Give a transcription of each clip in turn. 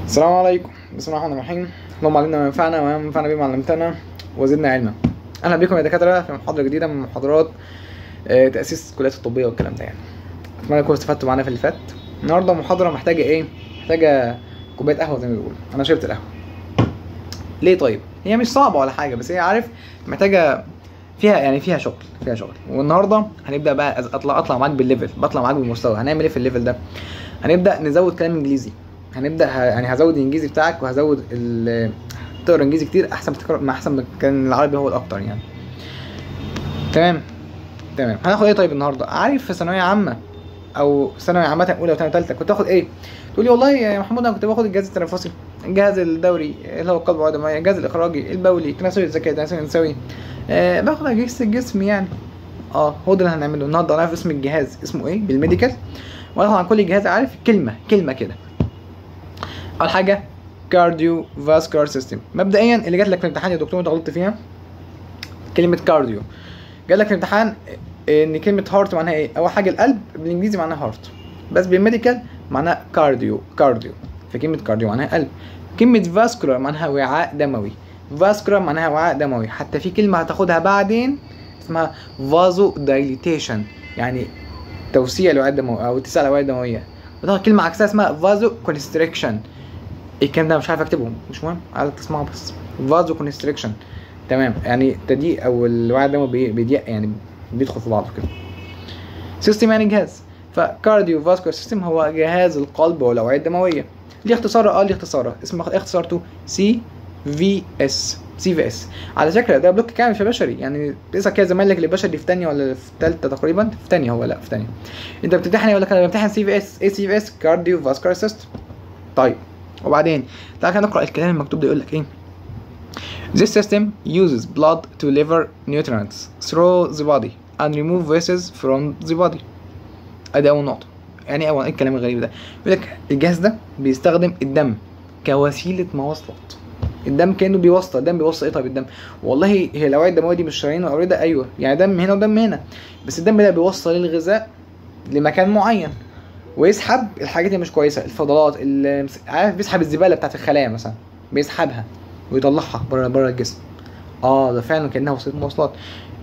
السلام عليكم. بسم الله الرحمن الرحيم. اللهم علمنا ما ينفعنا وما ينفعنا بما علمتنا وزدنا علما. اهلا بكم يا دكاتره في محاضره جديده من محاضرات تاسيس الكليات الطبيه والكلام ده. يعني اتمنى تكونوا استفدتوا معانا في اللي فات. النهارده محاضره محتاجه ايه؟ محتاجه كوبايه قهوه زي ما بيقولوا. انا شربت القهوه. ليه طيب؟ هي مش صعبه ولا حاجه، بس هي عارف محتاجه فيها شغل. والنهارده هنبدا بقى اطلع معاك بالليفل، بطلع معاك بالمستوى. هنعمل ايه في الليفل ده؟ هنبدا نزود كلام انجليزي. يعني هزود الانجليزي بتاعك وهزود تقرا انجليزي كتير احسن ما كان العربي هو الاكتر يعني. تمام. هناخد ايه طيب النهارده؟ عارف في ثانويه عامه او ثانوي عامه اولى وثانيه وثالثه كنت باخد ايه؟ تقول لي والله يا محمود انا كنت باخد الجهاز التنفسي، الجهاز الدوري اللي هو القلب والعضله، الجهاز الاخراجي، البولي، تناسلي الذكاء، تناسلي النسوي، باخد اجهزه الجسم يعني. هو ده اللي هنعمله النهارده. انا عارف اسم الجهاز اسمه ايه بالميديكال، وهاخد عن كل جهاز عارف كلمه كده. اول حاجه كارديو فاسكولار سيستم. مبدئيا اللي جات لك في الامتحان يا دكتور انت غلطت فيها كلمه كارديو. جات لك في الامتحان ان كلمه هارت معناها ايه؟ اول حاجه القلب بالانجليزي معناها هارت، بس بالميديكال معناها كارديو. فكلمه كارديو معناها قلب. كلمه فاسكولار معناها وعاء دموي. حتى في كلمه هتاخدها بعدين اسمها فازو دايليتيشن، يعني توسيع الوعاء الدموي او اتساع الوعاء الدمويه. وده كلمه عكسها اسمها فازو كونستريكشن. الكلام ده مش عارف اكتبه، مش مهم، عايزك تسمعه بس. فازو كونستريكشن، تمام، يعني التضييق او الوعاء الدموي بيضيق، يعني بيدخل في بعضه كده. سيستم يعني جهاز، فكارديو فاسكولار سيستم هو جهاز القلب والاوعيه الدمويه. ليه اختصار؟ ليه اختصار اسمه اختصارته CVS. على فكره ده بلوك كامل في بشري، يعني اسال كده زمايلك اللي بشري في ثانيه ولا في ثالثه تقريبا، في ثانيه هو، لا في ثانيه. انت بتمتحن يقول لك انا بمتحن CVS. ايه CVS؟ كارديو فاسكولار سيستم. طيب وبعدين تعال كده نقرا الكلام المكتوب ده. يقول لك ايه؟ This system uses blood to deliver nutrients through the body and remove wastes from the body. ادي اول نقطه. يعني ايه الكلام الغريب ده؟ يقول لك الجهاز ده بيستخدم الدم كوسيله مواصلات. الدم كانه بيوصل. الدم بيوصل ايه طيب الدم؟ والله هي الاوعيه الدمويه دي مش شرايين واورده، ايوه يعني دم هنا ودم هنا، بس الدم ده بيوصل الغذاء لمكان معين ويسحب الحاجات اللي مش كويسه، الفضلات اللي عارف، بيسحب الزباله بتاعت الخلايا مثلا، بيسحبها ويطلعها بره الجسم. ده فعلا كانها وسيله مواصلات.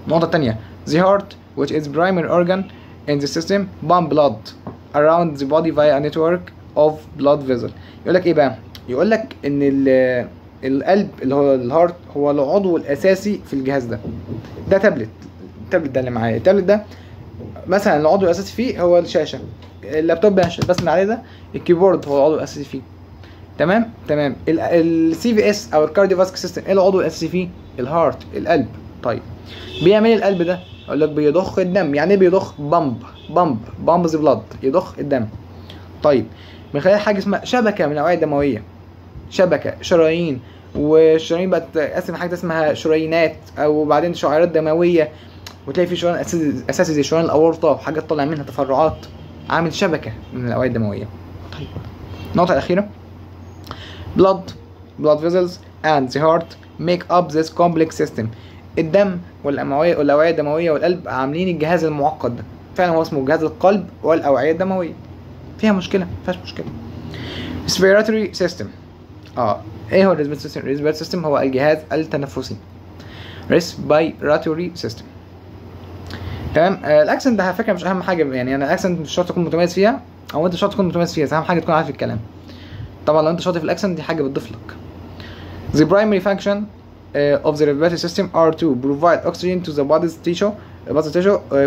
النقطه الثانيه the heart which is primary organ in the system pump blood around the body via a network of blood vessel. يقول لك ايه بقى؟ يقول لك ان القلب اللي هو الهارت هو العضو الاساسي في الجهاز ده. ده تابلت ده اللي معايا. التابلت ده مثلا العضو الاساسي فيه هو الشاشه، اللابتوب بس من عليه ده الكيبورد هو العضو الاساسي فيه. تمام. CVS او الكارديو فاسك سيستم ايه العضو الاساسي فيه؟ الهارت، القلب. طيب بيعمل ايه القلب ده؟ اقول لك بيضخ الدم. يعني ايه بيضخ؟ بامب ذا بلاد، يضخ الدم. طيب من خلال حاجه اسمها شبكه من الاوعيه الدمويه، شبكه شرايين، والشرايين بقت تقسم حاجه اسمها شريانات او بعدين شعيرات دمويه، وتلاقي في شريان اساسي زي شريان الاورطه وحاجات طالع منها تفرعات، عامل شبكه من الاوعيه الدمويه. طيب النقطه الاخيره blood vessels and the heart make up this complex system. الدم والاوعيه الدمويه والقلب عاملين الجهاز المعقد ده. فعلا هو اسمه جهاز القلب والاوعيه الدمويه. فيها مشكله؟ مفيهاش مشكله. respiratory system. ايه هو respiratory system؟ هو الجهاز التنفسي. respiratory system. تمام. الاكسنت ده على فكره مش اهم حاجه، يعني انا الاكسنت مش شرط تكون متميز فيها، او انت شرط تكون متميز فيها، بس اهم حاجه تكون عارف الكلام. طبعا لو انت شاطر في الاكسنت دي حاجه بتضيف لك. The primary function of the respiratory system are to provide oxygen to the body's tissue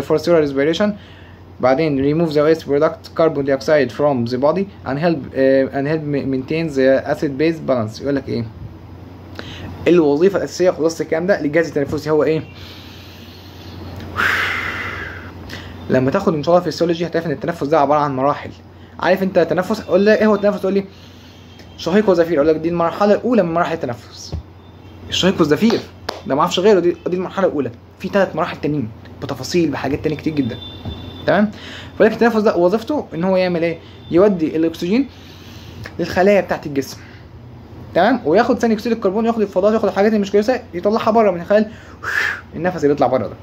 for cellular respiration. بعدين remove the waste product carbon dioxide from the body and help maintain the acid base balance. يقول لك ايه الوظيفه الاساسيه خلاص الكلام ده للجهاز التنفسي؟ هو ايه؟ لما تاخد ان شاء الله فيسيولوجي هتعرف ان التنفس ده عباره عن مراحل. عارف انت تنفس؟ اقول لك ايه هو التنفس؟ تقول لي شهيق وزفير. اقول لك دي المرحله الاولى من مراحل التنفس، الشهيق والزفير ده ما اعرفش غيره، دي المرحله الاولى. في 3 مراحل تانيين بتفاصيل بحاجات تانية كتير جدا. تمام. ولكن التنفس ده وظيفته ان هو يعمل ايه؟ يودي الاكسجين للخلايا بتاعت الجسم، تمام، وياخد ثاني اكسيد الكربون، ياخد الفضلات، ياخد الحاجات اللي مش كويسه يطلعها بره من خلال النفس اللي بيطلع بره ده.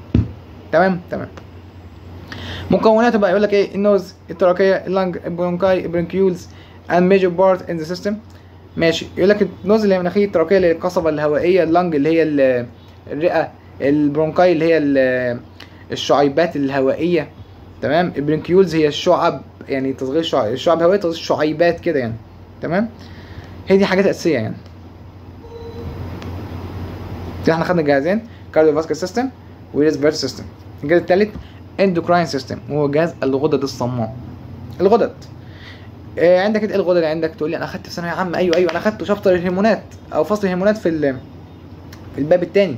تمام. مكوناته بقى يقول لك ايه؟ النوز، التراكيه، اللنج، البرونكاي، البرونكيولز and major part in the system. ماشي. يقول لك النوز اللي هي المناخير، التراكيه اللي هي القصبه الهوائيه، اللنج اللي هي الرئه، البرونكاي اللي هي الشعيبات الهوائيه، تمام. البرونكيولز هي الشعب، يعني تصغير الشعب الهوائيه، تصغير شعيبات كده يعني، تمام. هي دي حاجات اساسيه يعني. كده احنا خدنا الجهازين، كارديوفاسكولار سيستم وريسبيرتوري سيستم. الجهاز الثالث اندوكراين سيستم، وهو جهاز الغدد الصماء. الغدد عندك ايه الغدد اللي عندك؟ تقول لي انا اخدت في ثانويه عامه. ايوه انا اخدت شابتر الهرمونات او فصل الهرمونات في الباب الثاني.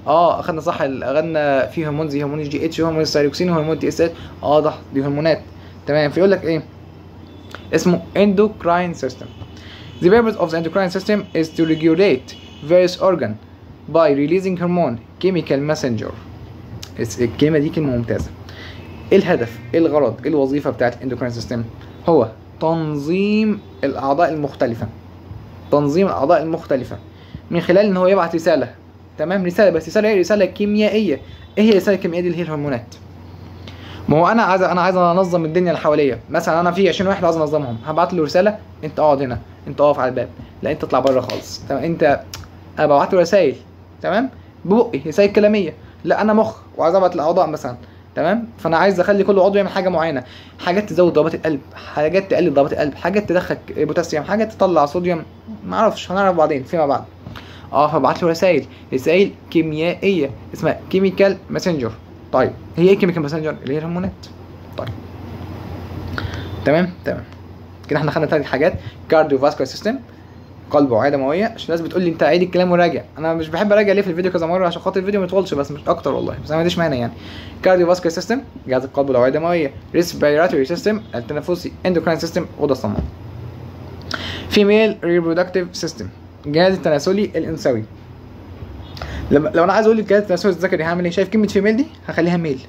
اخدنا صح، اخدنا فيه هرمون زي هرمون جي اتش وهرمون الثايروكسين وهرمون تي اس اتش. ده دي هرمونات، تمام. فيقول لك ايه اسمه endocrine system. The purpose of the endocrine system is to regulate various organ by releasing hormone chemical messenger. الكلمة دي كلمة ممتازة. ايه الهدف، ايه الغرض، ايه الوظيفة بتاعت endocrine system؟ هو تنظيم الأعضاء المختلفة، تنظيم الأعضاء المختلفة من خلال ان هو يبعت رسالة، تمام. رسالة، بس رسالة ايه؟ رسالة كيميائية. ايه هي الرسالة الكيميائية دي؟ اللي هي الهرمونات. ما هو انا عايز انظم الدنيا اللي حواليا. مثلا انا في 20 واحد عايز انظمهم، هبعت له رساله انت اقعد هنا، انت اقف على الباب، لا انت اطلع بره خالص، تمام. انا ببعت له رسائل، تمام، ببقي رسائل كلاميه. لا انا مخ وعايز ابعت الاعضاء مثلا، تمام. فانا عايز اخلي كل عضو يعمل حاجه معينه، حاجات تزود ضربات القلب، حاجات تقلل ضربات القلب، حاجات تدخل بوتاسيوم، حاجات تطلع صوديوم، ما اعرفش، هنعرف بعدين فيما بعد. فبعت له رسائل كيميائيه اسمها كيميكال ماسنجر. طيب هي ايه كيميكال ماسنجر؟ اللي هي الهرمونات. طيب تمام. كده احنا خدنا 3 حاجات: كارديوفاسكولار سيستم، قلب وعيه دمويه. عشان الناس بتقول لي انت عيد الكلام وراجع، انا مش بحب اراجع ليه في الفيديو كذا مره عشان خاطر الفيديو ما يطولش، بس مش اكتر والله، بس انا ما عنديش مانع يعني. كارديوفاسكولار سيستم جهاز القلب والوعيه الدمويه، ريسبيراتوري سيستم التنفسي، اندوكراين سيستم غدة الصماء. فيميل ريبرودكتيف سيستم الجهاز التناسلي الانثوي. لو انا عايز اقول الجهاز التناسلي الذكري هعمل ايه؟ شايف كلمه فيميل دي؟ هخليها ميل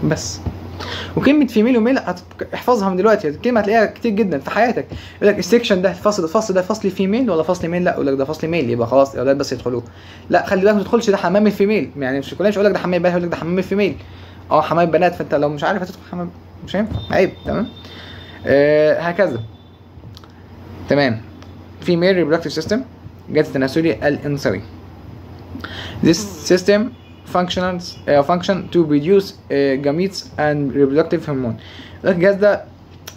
بس. وكلمه فيميل وميل احفظها من دلوقتي، الكلمه هتلاقيها كتير جدا في حياتك. يقول لك السكشن ده الفصل ده فصل فيميل ولا فصل ميل؟ لا، يقول لك ده فصل ميل، يبقى خلاص الاولاد بس يدخلوه. لا خلي بالك ما تدخلش ده حمام الفيميل، يعني مش كلنا مش هقول لك ده حمام البنات، هقول لك ده حمام الفيميل. حمام البنات، فانت لو مش عارف هتدخل حمام مش هينفع، عيب، تمام. هكذا، تمام. فيميل ريبرودكتيف سيستم جهاز التناسلي الانثوي. This system function to produce gametes and reproductive hormone. الجهاز ده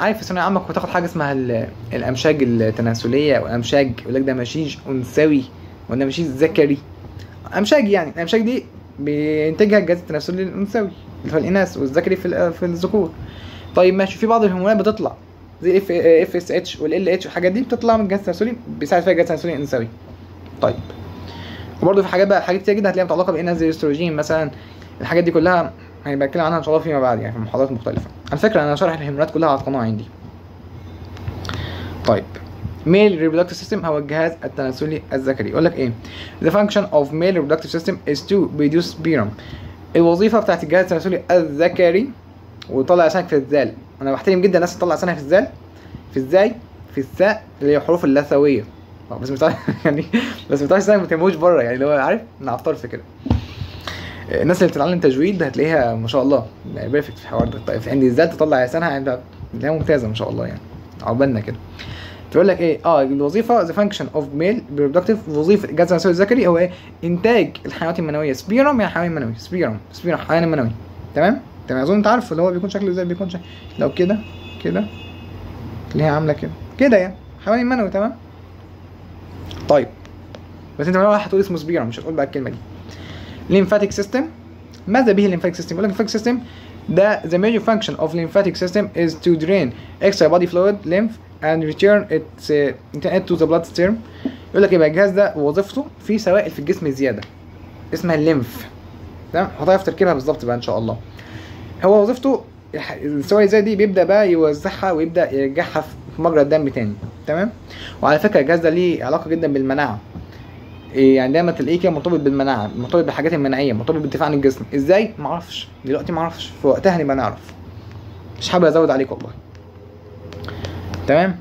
عارف في ثانويه عامه كنت تاخد حاجه اسمها الامشاج التناسليه او امشاج، يقول لك ده مشيج انثوي ولا مشيج ذكري. امشاج يعني الامشاج دي بينتجها الجهاز التناسلي الانثوي اللي هو الاناث، والذكري في الذكور. طيب ماشي، في بعض الهرمونات بتطلع زي اف اس اتش والال اتش والحاجات دي بتطلع من الجهاز التناسلي، بيساعد فيها الجهاز التناسلي الانثوي. طيب وبرده في حاجات كتير جدا هتلاقيها متعلقه بانها زي الاستروجين مثلا. الحاجات دي كلها هنبقى نتكلم عنها ان شاء الله فيما بعد يعني في محاضرات مختلفه. على فكره انا شارح الهرمونات كلها على القناه عندي. طيب male reproductive system هو الجهاز التناسلي الذكري. يقول لك ايه؟ the function of male reproductive system is to produce sperm. الوظيفه بتاعت الجهاز التناسلي الذكري وطلع لسانك في الذال. انا بحترم جدا الناس تطلع لسانها في الذال، في ازاي؟ في الثاء اللي هي الحروف اللثويه، بس مش يعني بس مش ما تهموش بره، يعني اللي هو عارف نعطر في كده. الناس اللي بتتعلم تجويد هتلاقيها ما شاء الله بيرفكت في الحوار ده. طيب عندي ازاي تطلع لسانها عندها اللي هي ممتازه ما شاء الله يعني، عقبالنا كده. تقول لك ايه؟ الوظيفه the function of male reproductive، وظيفه الجهاز التناسلي الذكري هو ايه؟ انتاج الحيوانات المنويه. سبيرم يعني حيوان منوي، سبيرم حيوان منوي، تمام. اظن انت عارف اللي هو بيكون شكله ازاي، بيكون شكله لو كده اللي هي عامله كده يعني حيوان منوي، تمام. طيب بس انت راح هتقول اسمه سبيرم، مش هتقول بقى الكلمه دي. lymphatic system، ماذا به lymphatic system؟ يقول لك lymphatic system ده the major function of lymphatic system is to drain extra body fluid lymph and return it to the blood stream. يقول لك يبقى الجهاز ده وظيفته في سوائل في الجسم زياده اسمها الليمف، تمام. هتعرف في تركيبها بالظبط بقى ان شاء الله. هو وظيفته السوائل زي دي بيبدا بقى يوزعها ويبدا يرجعها في مجرى الدم تاني، تمام. وعلى فكره الجهاز ده ليه علاقه جدا بالمناعه، يعني دايما تلاقيه كده مرتبط بالمناعه، مرتبط بالحاجات المناعيه، مرتبط بالدفاع عن الجسم. ازاي؟ معرفش دلوقتي، معرفش في وقتها نبقى نعرف، مش حابب ازود عليك والله، تمام.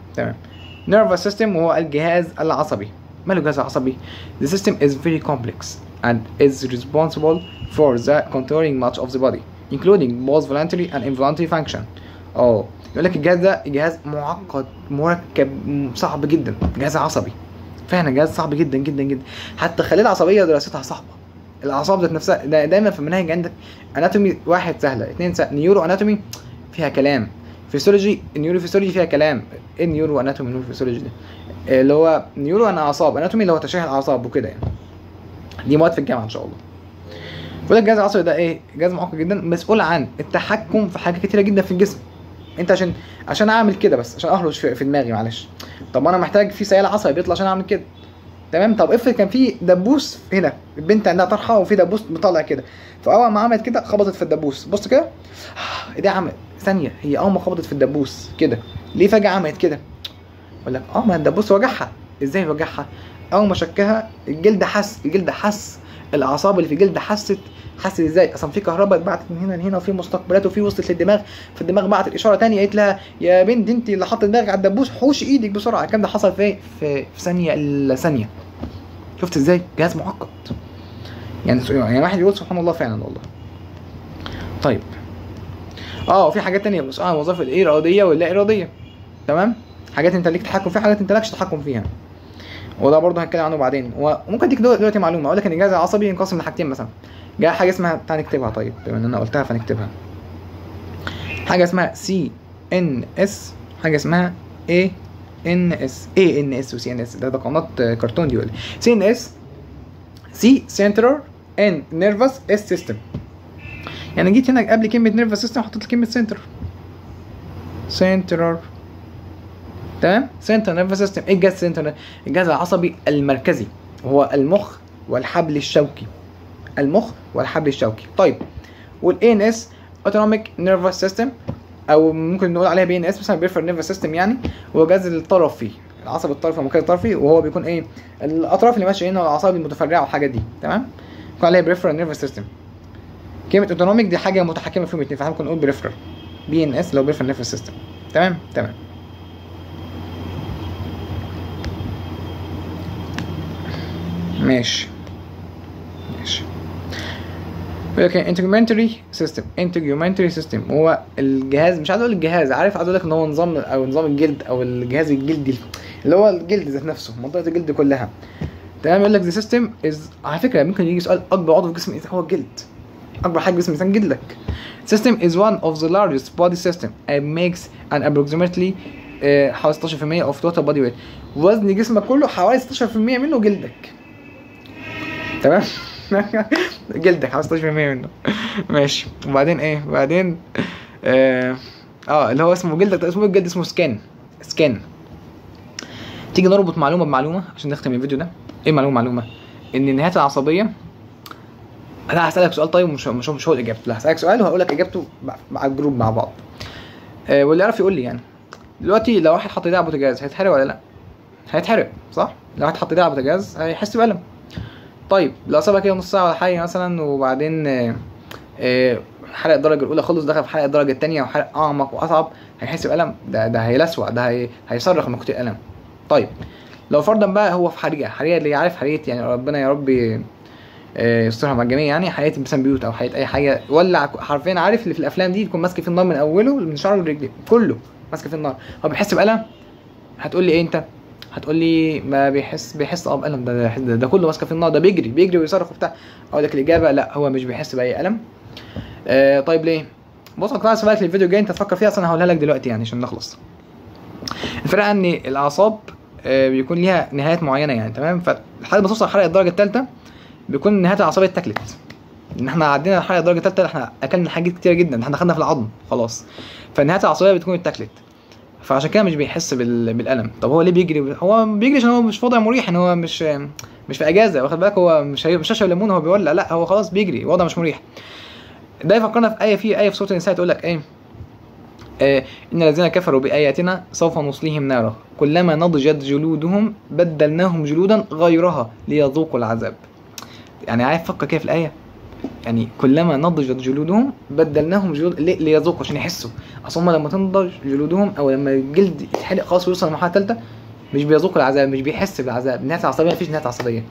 nervous system وهو الجهاز العصبي. ماله الجهاز العصبي؟ the system is very complex and is responsible for the controlling much of the body including both voluntary and involuntary function. يقول لك الجهاز ده جهاز معقد مركب صعب جدا، جهاز عصبي فعلا جهاز صعب جدا جدا جدا. حتى الخلايا العصبيه دراستها صعبه، الاعصاب ذات نفسها دايما في المناهج عندك اناتومي واحد سهله، اثنين سهله، نيورو اناتومي فيها كلام، فيسيولوجي نيورو فيسيولوجي فيها كلام. ايه نيورو اناتومي نيورو فيسيولوجي ده؟ اللي هو نيورو انا اعصاب، اناتومي اللي هو تشريح الاعصاب وكده يعني. دي مواد في الجامعه ان شاء الله. بيقول لك الجهاز العصبي ده ايه؟ جهاز معقد جدا مسؤول عن التحكم في حاجات كتيره جدا في الجسم. انت عشان اعمل كده، بس عشان اهرش في دماغي معلش، طب انا محتاج في سيال عصبي بيطلع عشان اعمل كده، تمام؟ طب افرض كان في دبوس هنا، البنت عندها طرحه وفي دبوس بيطلع كده، فاول ما عملت كده خبطت في الدبوس، بص كده ايه ده عمل ثانيه، هي اول ما خبطت في الدبوس كده ليه فجاه عملت كده؟ اقول لك ما الدبوس وجعها. ازاي وجعها؟ اول ما شكها الجلد حس الاعصاب اللي في الجلد حست ازاي؟ اصلا في كهرباء اتبعتت من هنا لهنا، وفي مستقبلات، وفي وصلت للدماغ، في الدماغ بعتت اشاره ثانيه قالت لها يا بنت انت اللي حاطه دماغك على الدبوس، حوش ايدك بسرعه. الكلام ده حصل في ثانيه الا ثانيه. شفت ازاي؟ جهاز معقد يعني واحد يقول سبحان الله فعلا والله. طيب في حاجات تانية مسؤول عن الوظائف الاراديه واللا اراديه، تمام؟ حاجات انت ليك تحكم فيها، حاجات انت لكش تحكم فيها، وده برضه هنتكلم عنه بعدين. وممكن اديك دلوقتي معلومه، اقول لك ان الجهاز العصبي ينقسم لحاجتين مثلا. جاء حاجه اسمها، تعالى نكتبها طيب بما ان انا قلتها فنكتبها. حاجه اسمها CNS، حاجه اسمها ANS و CNS، ده قناه كرتون دي ولا CNS، C Central and Nervous System. يعني جيت هنا قبل كلمه Nervous System حطيت كلمه Central، تمام؟ سنترال نيرفس سيستم. ايه الجهاز السنترال؟ الجهاز العصبي المركزي، وهو المخ والحبل الشوكي. طيب والاي ان اس اوتونوميك نيرفس سيستم، او ممكن نقول عليها بي ان اس مثلا بيرفر نيرفس سيستم يعني، هو الجهاز الطرفي، العصب الطرفي المركزي الطرفي، وهو بيكون ايه؟ الاطراف اللي ماشيه هنا والاعصاب المتفرعه والحاجات دي، تمام؟ بيكون عليها بريفرال نيرفس سيستم. كلمه اوتونوميك دي حاجه متحكمه فيهم الاثنين، فاحنا ممكن نقول بريفرال بي ان اس لو بريفرال نيرفس سيستم. تمام ماشي. انتجمنتري سيستم هو الجهاز، مش عايز اقول الجهاز، عايز اقول لك ان هو نظام، او نظام الجلد، او الجهاز الجلدي اللي هو الجلد ذات نفسه، منطقه الجلد كلها، تمام؟ يقول لك the system is، على فكره ممكن يجي سؤال اكبر عضو في جسم الانسان هو الجلد، اكبر حاجه في جسم الانسان جلدك. system is one of the largest body system and makes an approximately حوالي 16% of total body weight. وزن جسمك كله حوالي 16% منه جلدك، تمام؟ جلدك حوالي 16% منه. ماشي. وبعدين ايه؟ وبعدين اللي هو اسمه جلدك، اسمه الجلد اسمه سكان. تيجي نربط معلومه بمعلومه عشان نختم الفيديو ده. ايه معلومه؟ ان النهايات العصبيه، انا هسالك سؤال طيب، مش هو الاجابه، لا هسالك سؤال وهقول لك اجابته مع الجروب مع بعض، واللي يعرف يقول لي. يعني دلوقتي لو واحد حط ايده على البوتاجاز هيتحرق ولا لا؟ هيتحرق، صح؟ لو واحد حط ايده على البوتاجاز هيحس بألم. طيب لو سابها كده نص ساعه ولا حاجه مثلا، وبعدين حرق الدرجه الاولى خلص، دخل في حرق الدرجه الثانيه وحرق اعمق واصعب، هيحس بألم. ده هيلسوع، ده هيصرخ من كتر الالم. طيب لو فرضا بقى هو في حريقه اللي يعرف حريقه، يعني ربنا يا رب يسترها مع الجميع، يعني حريقه مثلا بيوت او حريقه اي حاجه، ولع حرفيا، عارف اللي في الافلام دي يكون ماسك في النار من اوله من شعره لرجليه كله ماسك في النار، هو بيحس بألم؟ هتقول لي ايه انت؟ هتقول لي ما بيحس بألم، ده كله ماسك في النار، ده بيجري ويصرخ وبتاع. اقول لك الاجابه لا، هو مش بيحس باي ألم. طيب ليه؟ بص انا سبقك للفيديو الجاي انت تفكر فيها، اصلا هقولها لك دلوقتي يعني عشان نخلص. الفرق ان الاعصاب بيكون ليها نهايات معينه يعني، تمام؟ فلحد ما توصل حرق الدرجه الثالثه بيكون النهايات العصبيه اتاكلت، ان احنا عدينا حرق الدرجه الثالثه، احنا اكلنا حاجات كتير جدا، احنا دخلنا في العظم خلاص، فالنهايات العصبيه بتكون اتاكلت، فعشان كده مش بيحس بالالم. طب هو ليه بيجري؟ هو بيجري عشان هو مش في وضع مريح، ان هو مش في اجازه، واخد بالك؟ هو مش هيشرب ليمون وهو بيولع، لا هو خلاص بيجري، وضع مش مريح. ده يفكرنا في ايه، في سوره النساء تقول لك ايه؟ ان الذين كفروا باياتنا سوف نصليهم نارا كلما نضجت جلودهم بدلناهم جلودا غيرها ليذوقوا العذاب. يعني عارف فكر كده في الايه، يعني كلما نضجت جلودهم بدلناهم جلود ليذوقوا، عشان يحسوا. اصل هم لما تنضج جلودهم او لما الجلد يتحرق خلاص ويوصل للمرحله الثالثه مش بيذوق العذاب، مش بيحس بالعذاب. النهايه العصبيه مفيش نهايه عصبيه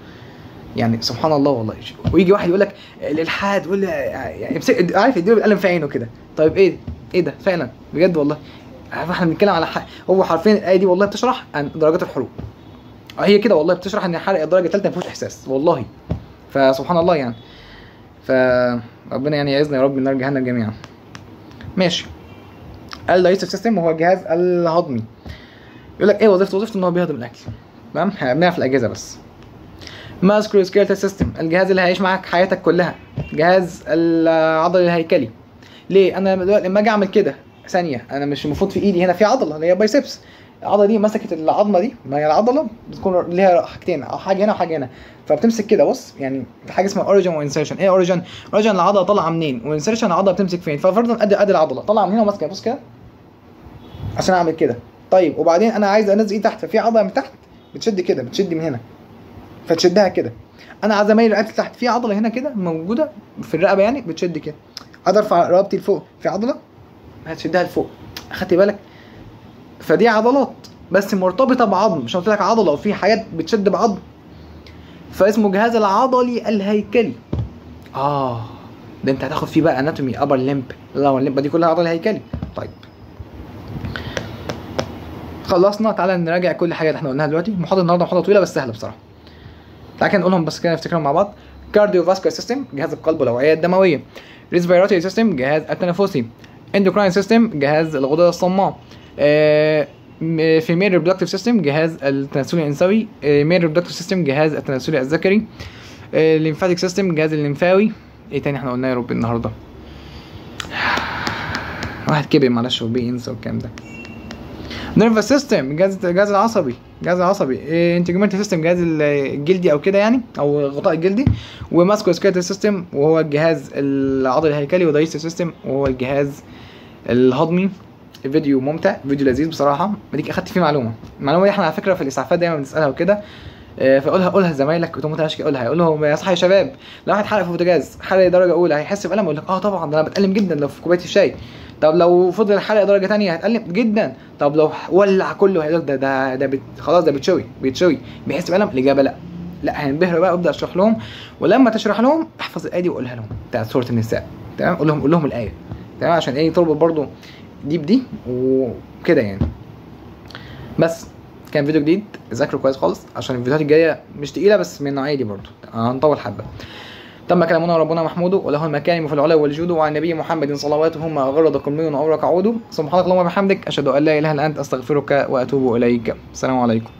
يعني، سبحان الله والله. ويجي واحد يقول لك الالحاد، يقول يعني عارف يديله بالقلم في عينه كده. طيب ايه ايه ده فعلا بجد والله. احنا بنتكلم على هو حرفيا الايه دي والله بتشرح عن درجات الحروق. هي كده والله بتشرح ان حرق الدرجه الثالثه ما فيهوش احساس والله. فسبحان الله يعني. فربنا يعني يعزنا يا رب من نار جهنم جميعا. ماشي. الدايجستيف سيستم وهو الجهاز الهضمي. يقول لك ايه وظيفته ان هو بيهضم الاكل. تمام. احنا بنعرف الاجهزه بس. ماسكروسكيلتال سيستم الجهاز اللي هيعيش معاك حياتك كلها. جهاز العضلي الهيكلي. ليه؟ انا دلوقتي لما اجي اعمل كده ثانيه انا مش المفروض في ايدي هنا في عضله اللي هي بايسبس. العضله دي مسكت العظمه دي. ما هي العضله بتكون ليها حاجتين او حاجه هنا وحاجه هنا. فبتمسك كده بص يعني في حاجه اسمها اوريجن وانسيرشن. ايه اوريجن؟ اوريجن العضله طالعه منين وانسيرشن العضله بتمسك فين. ففرضا ادي العضله طالعه من هنا وماسكه بص كده عشان اعمل كده. طيب وبعدين انا عايز انزل ايدي تحت ففي عضله من تحت بتشد كده بتشد من هنا فتشدها كده. انا عايز اميل رقبتي تحت في عضله هنا كده موجوده في الرقبه يعني بتشد كده. عايز ارفع رقبتي لفوق في عضله هتشدها لفوق. اخدت بالك؟ فدي عضلات بس مرتبطه بعظم. مش قلت لك عضله وفي حاجات بتشد بعظم. فاسمه جهاز العضلي الهيكلي. ده انت هتاخد فيه بقى اناتومي ابر ليمب لور ليمب دي كلها عضلي هيكلي. طيب خلصنا. تعالى نراجع كل حاجه اللي احنا قلناها دلوقتي. محاضره النهارده محاضره طويله بس سهله بصراحه. تعالى كده نقولهم بس كده نفتكرهم مع بعض. كارديو فاسكولار سيستم جهاز القلب والاوعيه الدمويه. ريسبيراتوري سيستم جهاز التنفسي. اندوكراين سيستم جهاز الغدد الصماء. فيميل ريبرودكتيف سيستم جهاز التناسلي الانثوي. ميل ريبرودكتيف سيستم جهاز التناسلي الذكري. ليمفاتيك سيستم جهاز الليمفاوي. ايه تاني احنا قلناه يا رب النهارده؟ واحد كبر معلش وبينسى والكلام ده. نيرفس سيستم جهاز العصبي. انتجمنت سيستم جهاز الجلدي او كده يعني او الغطاء الجلدي. وماسكوسكيلتال سيستم وهو الجهاز العضلي الهيكلي. ودايجستيف سيستم وهو الجهاز الهضمي. فيديو ممتع فيديو لذيذ بصراحه. بديك اخدت فيه المعلومه دي احنا على فكره في الاسعافات دايما بنسالها وكده. فقولها لزمايلك وتقوم متعشك قولها. يقول لهم يا صاحبي يا شباب لو واحد حرق في بوتاجاز حرق درجه اولى هيحس بالم. يقول لك طبعا ده انا بتألم جدا لو في كوبايه الشاي. طب لو فضل الحرق درجه ثانيه هتألم جدا. طب لو ولع كله هيقول ده خلاص ده بيتشوي بيحس بالم. الاجابه لا هينبهروا بقى. ابدا اشرح لهم ولما تشرح لهم احفظ الايه دي وقولها لهم بتاعت سوره النساء. تمام. قول لهم الايه تمام عشان ايه تربط برضو دي بدي وكده يعني. بس كان فيديو جديد ذاكروا كويس خالص عشان الفيديوهات الجايه مش تقيله بس من النوعيه دي برضو هنطول حبه. تم كلامنا ربنا محمود وله المكارم في العلا والجود وعن النبي محمد صلواتهم غرد كل واورق عود. سبحانك اللهم وبحمدك اشهد ان لا اله الا انت استغفرك واتوب اليك. السلام عليكم.